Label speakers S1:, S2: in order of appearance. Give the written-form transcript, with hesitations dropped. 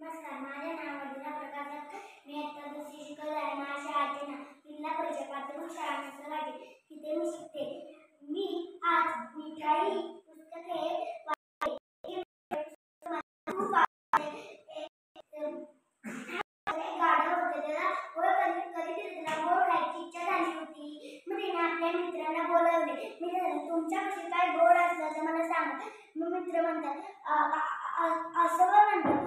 S1: नमस्कार, माझे नाव मधुरा प्रकाश. मी आता दुसरी शिकत आहे. माझ्या शाळेचे नाव जिल्हा परिषद प्राथमिक शाळा नसरवाडी. तिथे मी शिकते. मी आज मिठाई पुस्तके खूप गाडं होतं त्याला कधीतरी त्याला गोड खायची इच्छा झाली होती. मग तिने आपल्या मित्रांना बोलावले. मित्रांनो, तुमच्यापाशी काय गोड असलं तर मला सांगा. मग मित्र म्हणतात असं म्हणतात